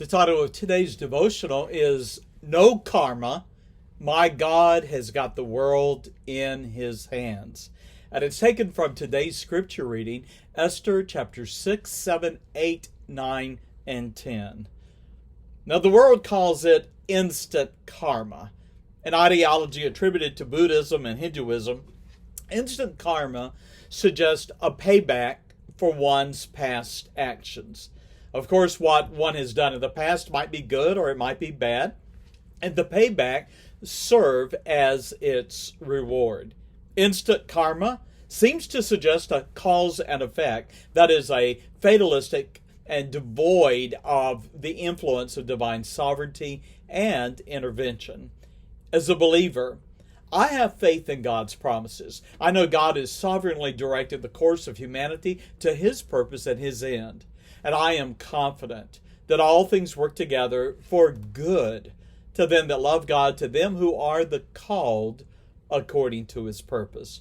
The title of today's devotional is No Karma. My God has got the world in his hands. And it's taken from today's scripture reading, Esther chapter 6, 7, 8, 9, and 10. Now the world calls it instant karma, an ideology attributed to Buddhism and Hinduism. Instant karma suggests a payback for one's past actions. Of course, what one has done in the past might be good or it might be bad, and the payback serve as its reward. Instant karma seems to suggest a cause and effect that is a fatalistic and devoid of the influence of divine sovereignty and intervention. As a believer, I have faith in God's promises. I know God has sovereignly directed the course of humanity to his purpose and his end. And I am confident that all things work together for good to them that love God, to them who are the called according to his purpose.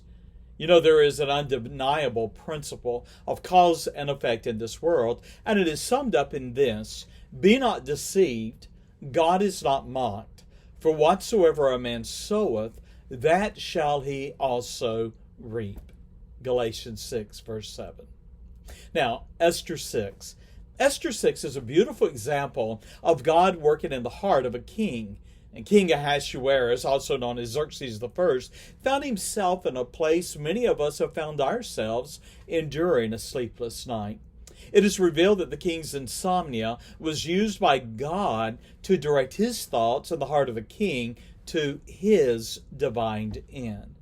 You know, there is an undeniable principle of cause and effect in this world, and it is summed up in this: be not deceived, God is not mocked. For whatsoever a man soweth, that shall he also reap. Galatians 6, verse 7. Now, Esther 6. Esther 6 is a beautiful example of God working in the heart of a king. And King Ahasuerus, also known as Xerxes I, found himself in a place many of us have found ourselves enduring a sleepless night. It is revealed that the king's insomnia was used by God to direct his thoughts and the heart of the king to his divine end.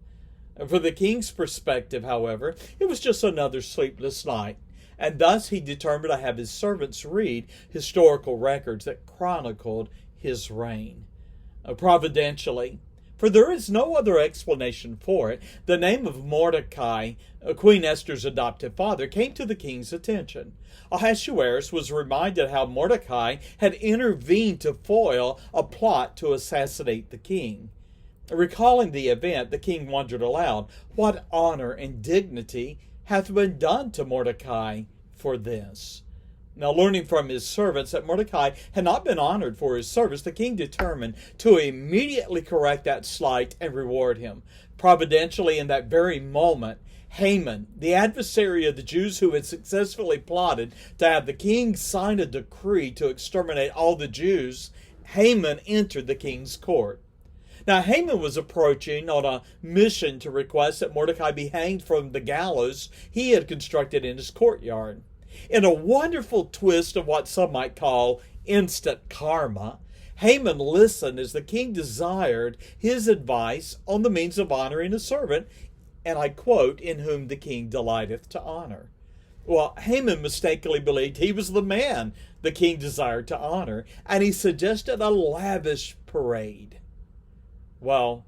For the king's perspective, however, it was just another sleepless night, and thus he determined to have his servants read historical records that chronicled his reign. Providentially, for there is no other explanation for it, the name of Mordecai, Queen Esther's adopted father, came to the king's attention. Ahasuerus was reminded how Mordecai had intervened to foil a plot to assassinate the king. Recalling the event, the king wondered aloud, what honor and dignity hath been done to Mordecai for this? Now, learning from his servants that Mordecai had not been honored for his service, the king determined to immediately correct that slight and reward him. Providentially, in that very moment, Haman, the adversary of the Jews who had successfully plotted to have the king sign a decree to exterminate all the Jews, Haman entered the king's court. Now, Haman was approaching on a mission to request that Mordecai be hanged from the gallows he had constructed in his courtyard. In a wonderful twist of what some might call instant karma, Haman listened as the king desired his advice on the means of honoring a servant, and I quote, in whom the king delighteth to honor. Well, Haman mistakenly believed he was the man the king desired to honor, and he suggested a lavish parade. Well,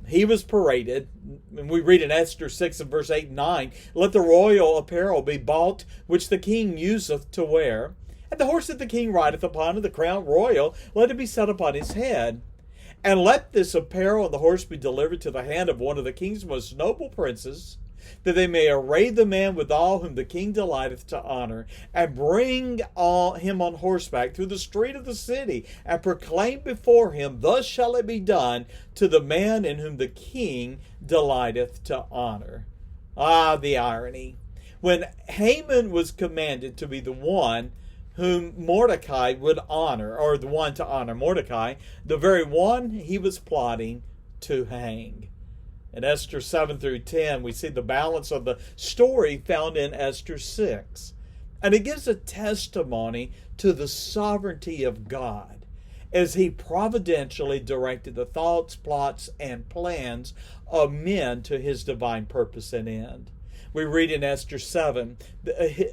he was paraded, and we read in Esther 6 and verse 8 and 9, let the royal apparel be bought, which the king useth to wear, and the horse that the king rideth upon, and the crown royal, let it be set upon his head. And let this apparel and the horse be delivered to the hand of one of the king's most noble princes, that they may array the man withal whom the king delighteth to honor, and bring him on horseback through the street of the city, and proclaim before him, thus shall it be done to the man in whom the king delighteth to honor. Ah, the irony. When Haman was commanded to be the one whom Mordecai would honor, or the one to honor Mordecai, the very one he was plotting to hang. In Esther 7 through 10, we see the balance of the story found in Esther 6. And it gives a testimony to the sovereignty of God as he providentially directed the thoughts, plots, and plans of men to his divine purpose and end. We read in Esther 7,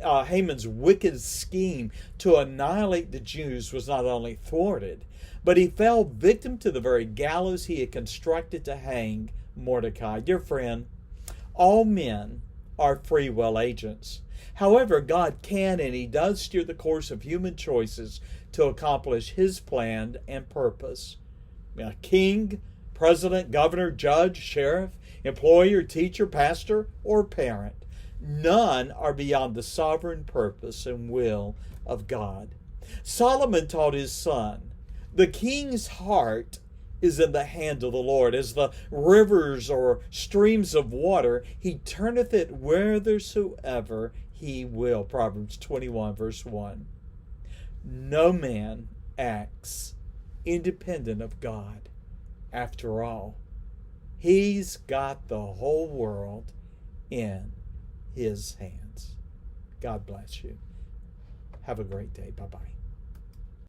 Haman's wicked scheme to annihilate the Jews was not only thwarted, but he fell victim to the very gallows he had constructed to hang Mordecai. Dear friend, all men are free will agents. However, God can and he does steer the course of human choices to accomplish his plan and purpose. A king, president, governor, judge, sheriff, employer, teacher, pastor, or parent, none are beyond the sovereign purpose and will of God. Solomon taught his son, the king's heart is in the hand of the Lord. As the rivers or streams of water, he turneth it whithersoever he will. Proverbs 21, verse 1. No man acts independent of God. After all, he's got the whole world in his hands. God bless you. Have a great day. Bye-bye.